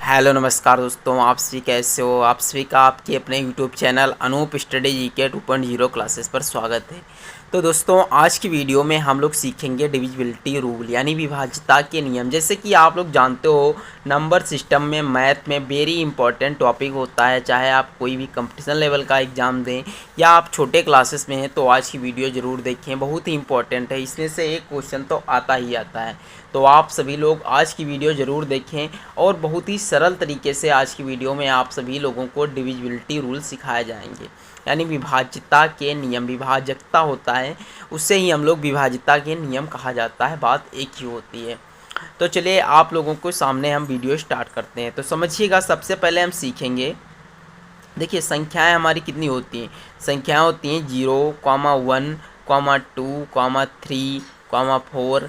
Hello नमस्कार दोस्तों, आप सभी कैसे हो। आप सभी का आपके अपने YouTube channel Anoop study GK 2.0 classes पर स्वागत है। तो दोस्तों, आज की वीडियो में हम लोग सीखेंगे डिविजिबिलिटी रूल यानी विभाज्यता के नियम। जैसे कि आप लोग जानते हो, नंबर सिस्टम में मैथ में वेरी इंपॉर्टेंट टॉपिक होता है। चाहे आप कोई भी कंपटीशन लेवल का एग्ज़ाम दें या आप छोटे क्लासेस में हैं, तो आज की वीडियो ज़रूर देखें, बहुत ही इंपॉर्टेंट है। इसमें से एक क्वेश्चन तो आता ही आता है। तो आप सभी लोग आज की वीडियो ज़रूर देखें और बहुत ही सरल तरीके से आज की वीडियो में आप सभी लोगों को डिविजिबिलिटी रूल सिखाए जाएंगे, यानी विभाज्यता के नियम। विभाजकता होता है, उससे ही हम लोग विभाज्यता के नियम कहा जाता है, बात एक ही होती है। तो चलिए आप लोगों को सामने हम वीडियो स्टार्ट करते हैं। तो समझिएगा, सबसे पहले हम सीखेंगे, देखिए संख्याएं हमारी कितनी होती हैं। संख्याएं होती हैं 0, 1, 2, 3, 4,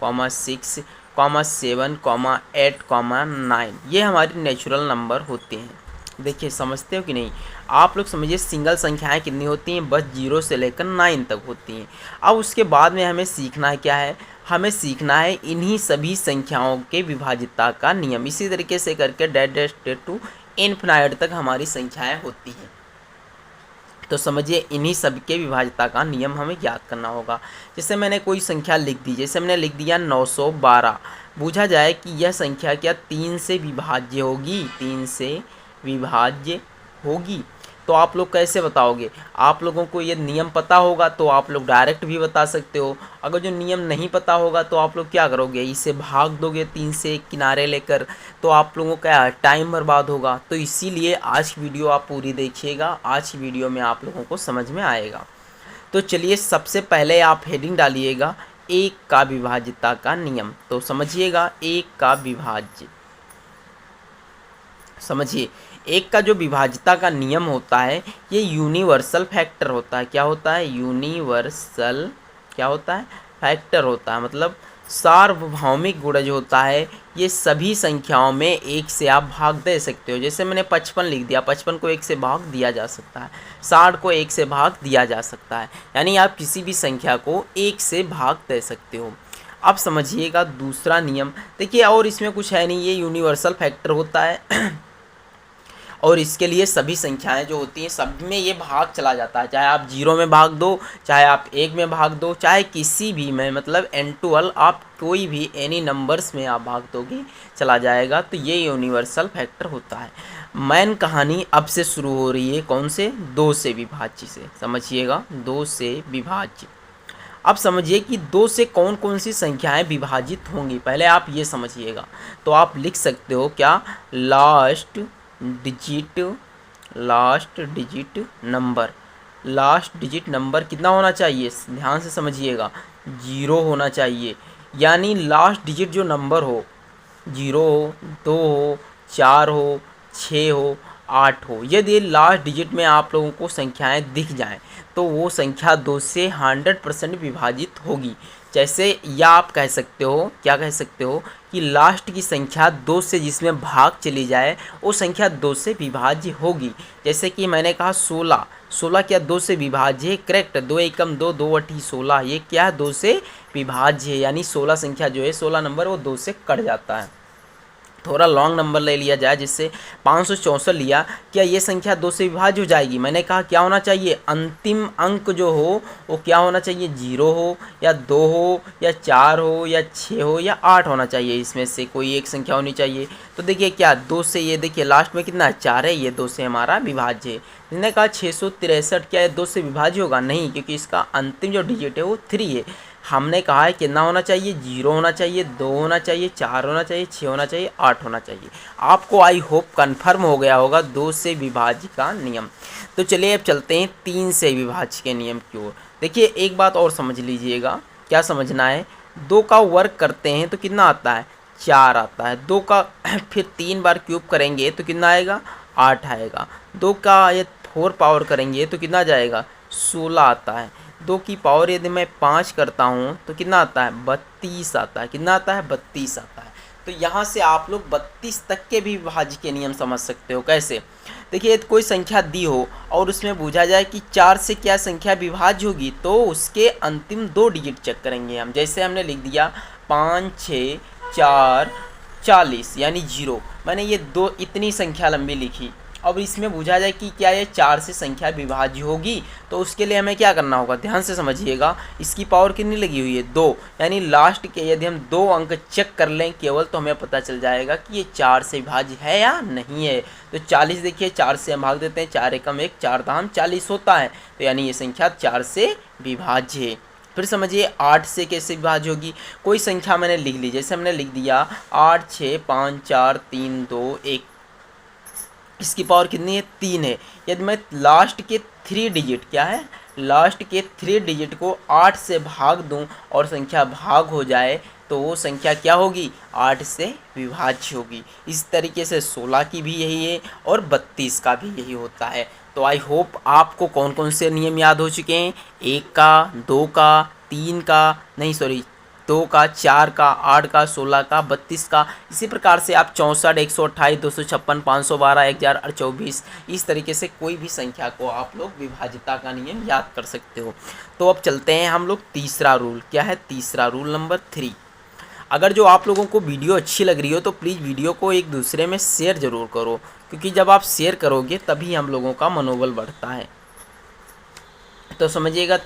5, 6, 7, 8, 9। ये हमारी नेचुरल नंबर होते हैं। देखिए समझते हो कि नहीं। आप लोग समझिए सिंगल संख्याएं कितनी होती हैं, बस 0 से लेकर 9 तक होती हैं। अब उसके बाद में हमें सीखना है क्या है, हमें सीखना है इन्हीं सभी संख्याओं के विभाज्यता का नियम। इसी तरीके से करके डैश डैश टू इनफिनाइट तक हमारी संख्याएं होती हैं। तो समझिए इन्हीं सब के विभाज्यता का नियम हमें याद करना होगा। जैसे मैंने कोई संख्या लिख दी, जैसे मैंने लिख दिया 912। पूछा जाए कि यह संख्या क्या 3 से विभाज्य होगी, 3 से विभाज्य होगी। तो आप लोग कैसे बताओगे। आप लोगों को ये नियम पता होगा तो आप लोग डायरेक्ट भी बता सकते हो। अगर जो नियम नहीं पता होगा तो आप लोग क्या करोगे, इसे भाग दोगे 3 से किनारे लेकर, तो आप लोगों का टाइम बर्बाद होगा। तो इसीलिए आज की वीडियो आप पूरी देखिएगा, आज की वीडियो में आप लोगों को समझ में आएगा। तो चलिए सबसे पहले आप हेडिंग डालिएगा, एक का विभाज्यता का नियम। तो समझिएगा, एक का विभाज्य, समझिए एक का जो विभाज्यता का नियम होता है, ये यूनिवर्सल फैक्टर होता है। क्या होता है, यूनिवर्सल क्या होता है, फैक्टर होता है। मतलब सार्वभौमिक गुणज होता है। ये सभी संख्याओं में एक से आप भाग दे सकते हो। जैसे मैंने 55 लिख दिया, 55 को एक से भाग दिया जा सकता है, 60 को एक से भाग दिया जा सकता है। यानी आप किसी भी संख्या को एक से भाग दे सकते हो। अब समझिएगा दूसरा नियम, देखिए और इसमें कुछ है नहीं, ये यूनिवर्सल फैक्टर होता है और इसके लिए सभी संख्याएं जो होती हैं सब में ये भाग चला जाता है। चाहे आप 0 में भाग दो, चाहे आप 1 में भाग दो, चाहे किसी भी में, मतलब n12 आप कोई भी एनी नंबर्स में आप भाग दोगे चला जाएगा। तो ये यूनिवर्सल फैक्टर होता है। मेन कहानी अब से शुरू हो रही है, कौन से, 2 से विभाज्य से। समझिएगा 2 से विभाज्य। अब समझिए कि 2 से कौन कौन सी संख्याएं विभाजित होंगी, पहले आप ये समझिएगा। तो आप लिख सकते हो क्या, last digit number. Last digit number कितना होना चाहिए, ध्यान से समझिएगा, 0 होना चाहिए। यानी लास्ट डिजिट जो नंबर हो, 0 हो, 2 हो, 4 हो, 6 हो, 8 हो, यदि लास्ट डिजिट में आप लोगों को संख्याएं दिख जाएं तो वो संख्या 2 से 100% विभाजित होगी। जैसे या आप कह सकते हो, क्या कह सकते हो कि लास्ट की संख्या 2 से जिसमें भाग चली जाए वो संख्या 2 से विभाज्य होगी। जैसे कि मैंने कहा 16, 16 क्या 2 से विभाज्य है, करेक्ट। 2 एकम 2, 2 अठी 16, ये क्या है 2 से विभाज्य है। यानी 16 संख्या जो है, 16 नंबर वो 2 से कट जाता है। थोड़ा लॉन्ग नंबर ले लिया जाए, जिससे 564 लिया, क्या ये संख्या 2 से विभाज्य हो जाएगी। मैंने कहा क्या होना चाहिए, अंतिम अंक जो हो वो क्या होना चाहिए, 0 हो या 2 हो या 4 हो या 6 हो या 8 होना चाहिए। इसमें से कोई एक संख्या होनी चाहिए। तो देखिए क्या 2 से, ये देखिए लास्ट में कितना 4 है, ये 2 से हमारा विभाज्य है। मैंने कहा 663, क्या ये 2 से विभाज्य होगा, नहीं, क्योंकि इसका अंतिम जो डिजिट है वो 3 है। हमने कहा है कितना होना चाहिए, 0 होना चाहिए, 2 होना चाहिए, 4 होना चाहिए, 6 होना चाहिए, 8 होना चाहिए। आपको आई होप कन्फर्म हो गया होगा 2 से विभाज्य का नियम। तो चलिए अब चलते हैं 3 से विभाज्य के नियम की ओर। देखिए एक बात और समझ लीजिएगा, क्या समझना है, 2 का वर्क करते हैं तो कितना आता है, 4 आता है। 2 का फिर 3 बार क्यूब करेंगे तो कितना आएगा, 8 आएगा। 2 का ये 4 पावर करेंगे तो कितना जाएगा, 16 आता है। 2 की पावर यदि मैं 5 करता हूँ तो कितना आता है, 32 आता है। कितना आता है, 32 आता है। तो यहाँ से आप लोग 32 तक के भी विभाज्य के नियम समझ सकते हो। कैसे, देखिए कोई संख्या दी हो और उसमें पूछा जाए कि 4 से क्या संख्या विभाज्य होगी, तो उसके अंतिम 2 डिजिट चेक करेंगे हम। जैसे हमने लिख दिया 5 6 4 40 यानी 0। मैंने ये दो इतनी संख्या लंबी लिखी। अब इसमें पूछा जाए कि क्या ये 4 से संख्या विभाज्य होगी, तो उसके लिए हमें क्या करना होगा, ध्यान से समझिएगा। इसकी पावर कितनी लगी हुई है, 2, यानी लास्ट के यदि हम 2 अंक चेक कर लें केवल, तो हमें पता चल जाएगा कि ये 4 से विभाज्य है या नहीं है। तो 40 देखिए 4 से हम भाग देते हैं, 4 एकम 1, 4 दाम 40 होता है, तो यानी ये संख्या 4 से विभाज्य है। फिर समझिए 8 से कैसे विभाज्य होगी। कोई संख्या मैंने लिख ली, जैसे हमने लिख दिया 8 6 5 4 3 2 1, इसकी पावर कितनी है, 3 है। यदि मैं लास्ट के 3 डिजिट, क्या है, लास्ट के 3 डिजिट को 8 से भाग दूं और संख्या भाग हो जाए, तो वो संख्या क्या होगी, 8 से विभाज्य होगी। इस तरीके से 16 की भी यही है और 32 का भी यही होता है। तो आई होप आपको कौन कौन से नियम याद हो चुके हैं, 1 का, 2 का, 3 का, नहीं सॉरी 2 का, 4 का, 8 का, 16 का, 32 का। इसी प्रकार से आप 64, 128, 256, 512, 1024, इस तरीके से कोई भी संख्या को आप लोग विभाज्यता का नियम याद कर सकते हो। तो अब चलते हैं हम लोग तीसरा रूल, क्या है तीसरा रूल नंबर 3। अगर जो आप लोगों को वीडियो अच्छी लग रही हो तो प्लीज़ वीडियो को एक दूसरे में शेयर ज़रूर करो, क्योंकि जब आप शेयर करोगे तभी हम लोगों का मनोबल बढ़ता है। तो समझिएगा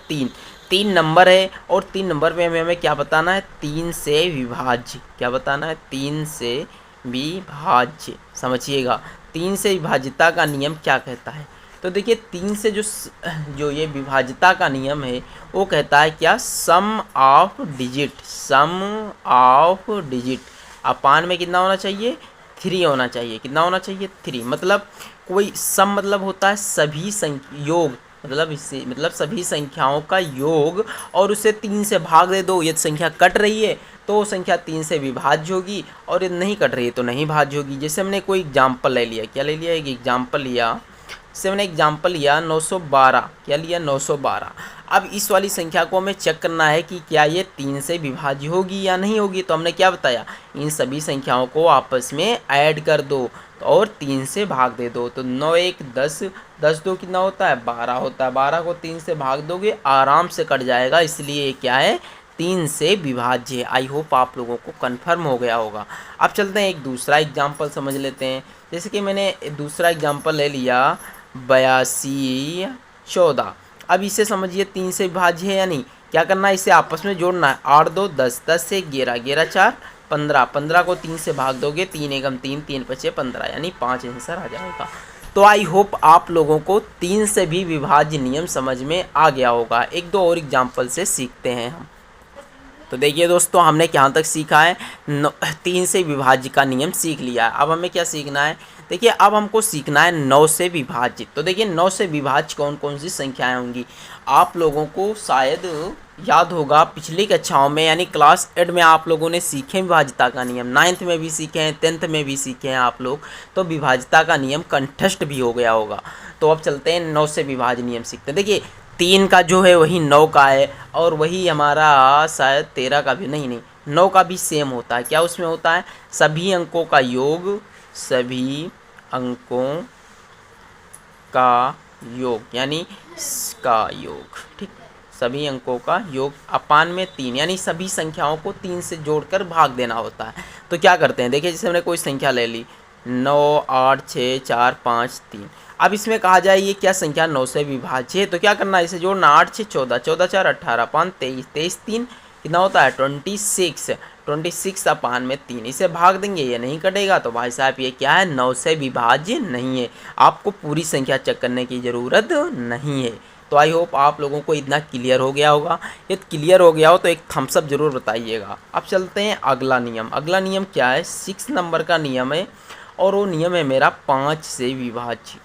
3 नंबर है और 3 नंबर में हमें क्या बताना है, 3 से विभाज्य, क्या बताना है, 3 से विभाज्य। समझिएगा 3 से विभाज्यता का नियम क्या कहता है। तो देखिए 3 से जो ये विभाज्यता का नियम है वो कहता है क्या, sum of digit, sum of digit अपान में कितना होना चाहिए, 3 होना चाहिए। कितना होना चाहिए, 3। मतलब कोई सम मतलब होता है सभी योग, मतलब इससे मतलब सभी संख्याओं का योग, और उसे 3 से भाग दे दो। यदि संख्या कट रही है तो वो संख्या 3 से विभाज्य होगी, और यदि नहीं कट रही है तो नहीं भाज्य होगी। जैसे हमने कोई एग्जाम्पल ले लिया, क्या ले लिया, एक एग्जाम्पल लिया, जैसे हमने एग्जाम्पल लिया 912, क्या लिया 912। अब इस वाली संख्या को हमें चेक करना है कि क्या ये 3 से विभाज्य होगी या नहीं होगी। तो हमने क्या बताया, इन सभी संख्याओं को आपस में ऐड कर दो और 3 से भाग दे दो। तो 9 1 10, 10 2 कितना होता है, 12 होता है। 12 को 3 से भाग दोगे आराम से कट जाएगा, इसलिए क्या है, 3 से विभाज्य है। आई होप आप लोगों को कन्फर्म हो गया होगा। अब चलते हैं एक दूसरा एग्जाम्पल समझ लेते हैं। जैसे कि मैंने दूसरा एग्जाम्पल ले लिया 82 14। अब इसे समझिए 3 से विभाज्य है या नहीं। क्या करना है, इसे आपस में जोड़ना है, 8 2 10, 10 से 11, 11 4 15, 15 को 3 से भाग दोगे, 3 एकम 3, 3 5 15, यानी 5 आंसर आ जाएगा। तो आई होप आप लोगों को 3 से भी विभाज्य नियम समझ में आ गया होगा। एक दो और एग्जाम्पल से सीखते हैं हम। तो देखिए दोस्तों, हमने यहाँ तक सीखा है 3 से विभाज्य का नियम सीख लिया है। अब हमें क्या सीखना है, देखिए अब हमको सीखना है 9 से विभाज्य। तो देखिए 9 से विभाज्य कौन कौन सी संख्याएं होंगी। आप लोगों को शायद याद होगा पिछली कक्षाओं में, यानी क्लास 8 में आप लोगों ने सीखे विभाज्यता का नियम, 9th में भी सीखे हैं, 10th में भी सीखे हैं आप लोग। तो विभाज्यता का नियम कंठस्थ भी हो गया होगा। तो अब चलते हैं 9 से विभाज्य नियम सीखते हैं। देखिए 3 का जो है वही 9 का है, और वही हमारा शायद 13 का भी, नहीं 9 का भी सेम होता है। क्या उसमें होता है, सभी अंकों का योग, सभी अंकों का योग, यानी का योग, ठीक, सभी अंकों का योग अपान में 3, यानी सभी संख्याओं को 3 से जोड़कर भाग देना होता है। तो क्या करते हैं, देखिए जैसे हमने कोई संख्या ले ली 9 8 6 4 5 3। अब इसमें कहा जाए ये क्या संख्या 9 से विभाज्य है, तो क्या करना है, इसे जोड़ना, 8 6 14, 14 4 18, 5 23, 23 3 कितना होता है 26, 26 अपान में 3, इसे भाग देंगे, ये नहीं कटेगा। तो भाई साहब ये क्या है, 9 से विभाज्य नहीं है। आपको पूरी संख्या चेक करने की ज़रूरत नहीं है। तो आई होप आप लोगों को इतना क्लियर हो गया होगा। यदि क्लियर हो गया हो तो एक थम्स अप जरूर बताइएगा। अब चलते हैं अगला नियम। अगला नियम क्या है, 6 नंबर का नियम है, और वो नियम है मेरा 5 से विभाज्य,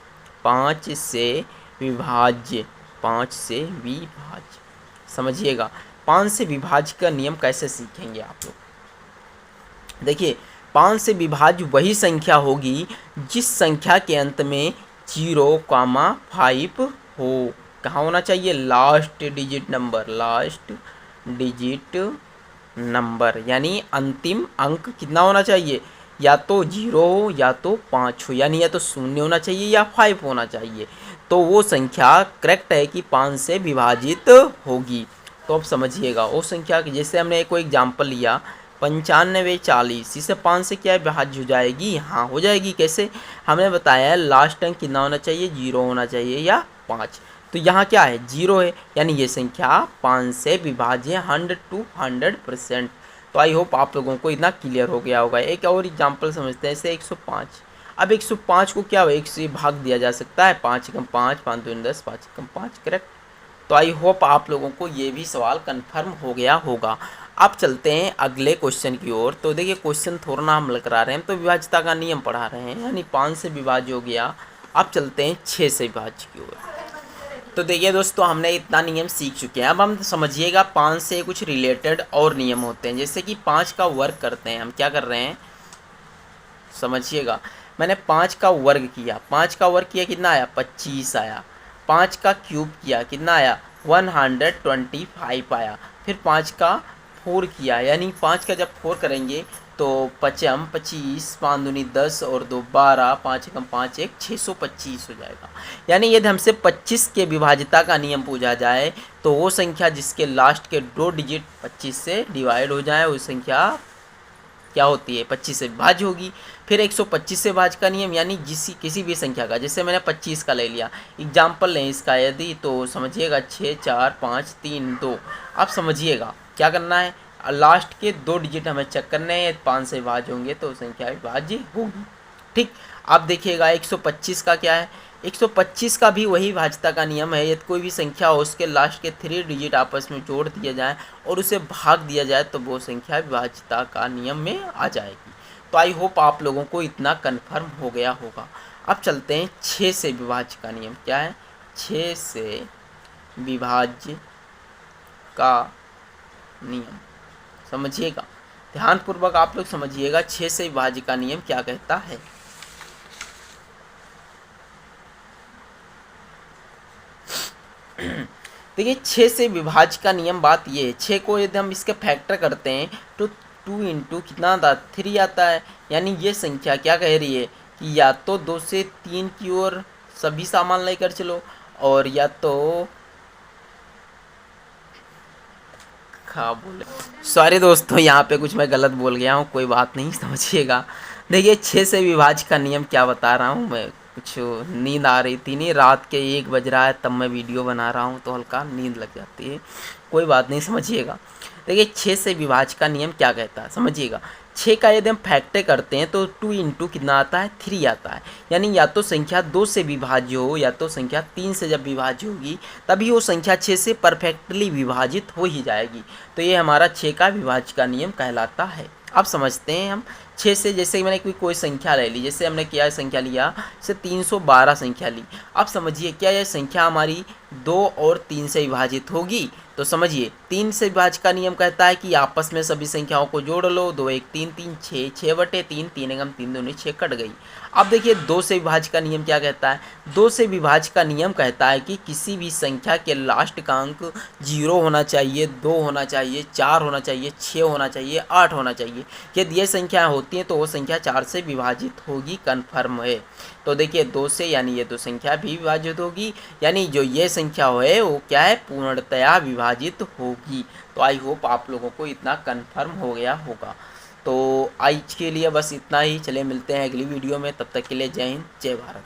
5 से विभाज्य, 5 से विभाज्य। समझिएगा 5 से विभाज्य का नियम कैसे सीखेंगे आप लोग। देखिए 5 से विभाज्य वही संख्या होगी जिस संख्या के अंत में 0,5 हो। कहाँ होना चाहिए, last digit number, last digit number, यानी अंतिम अंक कितना होना चाहिए, या तो 0 हो या तो 5 हो, यानी या तो 0 होना चाहिए या 5 होना चाहिए। तो वो संख्या करेक्ट है कि 5 से विभाजित होगी। तो अब समझिएगा वो संख्या, जैसे हमने कोई एग्जाम्पल लिया 95 40, इसे 5 से क्या है विभाज्य हो जाएगी? हाँ हो जाएगी। कैसे? हमने बताया है लास्ट अंक कितना होना चाहिए? 0 होना चाहिए या 5। तो यहाँ क्या है? 0 है, यानी ये संख्या 5 से विभाज्य है 100 to 100%। तो आई होप आप लोगों को इतना क्लियर हो गया होगा। एक और एग्जाम्पल समझते हैं, जैसे 105। अब 105 को क्या हो, 1 से भाग दिया जा सकता है, 5 एकम 5, 5 दूनी 10, 5 एकम 5, करेक्ट। तो आई होप आप लोगों को ये भी सवाल कंफर्म हो गया होगा। अब चलते हैं अगले क्वेश्चन की ओर। तो देखिए क्वेश्चन थोड़ा ना हम करा रहे हैं, तो विभाज्यता का नियम पढ़ा रहे हैं, यानी 5 से विभाज्य हो गया। अब चलते हैं 6 से विभाज्य की ओर। तो देखिए दोस्तों, हमने इतना नियम सीख चुके हैं। अब हम समझिएगा 5 से कुछ रिलेटेड और नियम होते हैं, जैसे कि 5 का वर्ग करते हैं। हम क्या कर रहे हैं समझिएगा, मैंने 5 का वर्ग किया, 5 का वर्ग किया कितना आया? 25 आया। 5 का क्यूब किया कितना आया? 125 आया। फिर 5 का 4 किया, यानी 5 का जब 4 करेंगे तो 5 25, 5 दूनी 10 और 2 12, 5 एकम 5 1 625 हो जाएगा। यानी यदि हमसे 25 के विभाज्यता का नियम पूछा जाए तो वो संख्या जिसके लास्ट के 2 डिजिट 25 से डिवाइड हो जाए, वो संख्या क्या होती है? 25 से विभाज्य होगी। फिर 125 से विभाज्य का नियम, यानी किसी भी संख्या का, जैसे मैंने 25 का ले लिया, एग्जाम्पल लें इसका यदि, तो समझिएगा 6 4 5 3 2। अब समझिएगा क्या करना है, लास्ट के 2 डिजिट हमें चेक करने हैं, 5 से विभाज्य होंगे तो संख्या विभाज्य होगी। ठीक, अब देखिएगा 125 का क्या है? 125 का भी वही विभाज्यता का नियम है, यदि कोई भी संख्या हो उसके लास्ट के 3 डिजिट आपस में जोड़ दिया जाए और उसे भाग दिया जाए तो वो संख्या विभाज्यता का नियम में आ जाएगी। तो आई होप आप लोगों को इतना कन्फर्म हो गया होगा। अब चलते हैं 6 से विभाज्य का नियम। क्या है? 6 से विभाज्य का नियम समझिएगा, ध्यानपूर्वक आप लोग समझिएगा 6 से विभाज्य का नियम क्या कहता है। देखिए 6 से विभाज्य का नियम बात ये है, 6 को यदि हम इसके फैक्टर करते हैं तो 2 इंटू कितना आता? 3 आता है। यानी ये संख्या क्या कह रही है कि या तो 2 से 3 की ओर सभी सामान लेकर चलो, और या तो हाँ बोले, सॉरी दोस्तों यहाँ पे कुछ मैं गलत बोल गया हूँ, कोई बात नहीं, समझिएगा। देखिए 6 से विभाज्य का नियम क्या बता रहा हूँ मैं, कुछ नींद आ रही थी, नहीं रात के 1 बज रहा है तब मैं वीडियो बना रहा हूँ तो हल्का नींद लग जाती है, कोई बात नहीं, समझिएगा। देखिए 6 से विभाज्य का नियम क्या कहता है समझिएगा। 6 का यदि हम फैक्टर करते हैं तो 2 इंटू कितना आता है? 3 आता है। यानी या तो संख्या 2 से विभाज्य हो या तो संख्या 3 से जब विभाज्य होगी तभी वो संख्या 6 से परफेक्टली विभाजित हो ही जाएगी। तो ये हमारा 6 का विभाज्य का नियम कहलाता है। अब समझते हैं हम 6 से, जैसे मैंने कोई संख्या ले ली, जैसे हमने क्या संख्या लिया, जैसे 312 संख्या ली। अब समझिए क्या यह संख्या हमारी 2 और 3 से विभाजित होगी? तो समझिए 3 से विभाज्य का नियम कहता है कि आपस में सभी संख्याओं को जोड़ लो, 2 1 3 3 6, 6/3, 3 एकम 3 दूनी 6 कट गई। अब देखिए 2 से विभाज्य का नियम क्या कहता है? 2 से विभाज्य का नियम कहता है कि किसी भी संख्या के लास्ट का अंक 0 होना चाहिए, 2 होना चाहिए, 4 होना चाहिए, 6 होना चाहिए, 8 होना चाहिए। यदि ये संख्या होती हैं तो वो संख्या 4 से विभाजित होगी, कन्फर्म है। तो देखिए 2 से, यानी ये 2 संख्या भी विभाजित होगी, यानी जो ये संख्या है वो क्या है? पूर्णतया विभाजित होगी। तो आई होप आप लोगों को इतना कन्फर्म हो गया होगा। तो आज के लिए बस इतना ही, चले मिलते हैं अगली वीडियो में, तब तक के लिए जय हिंद जय भारत।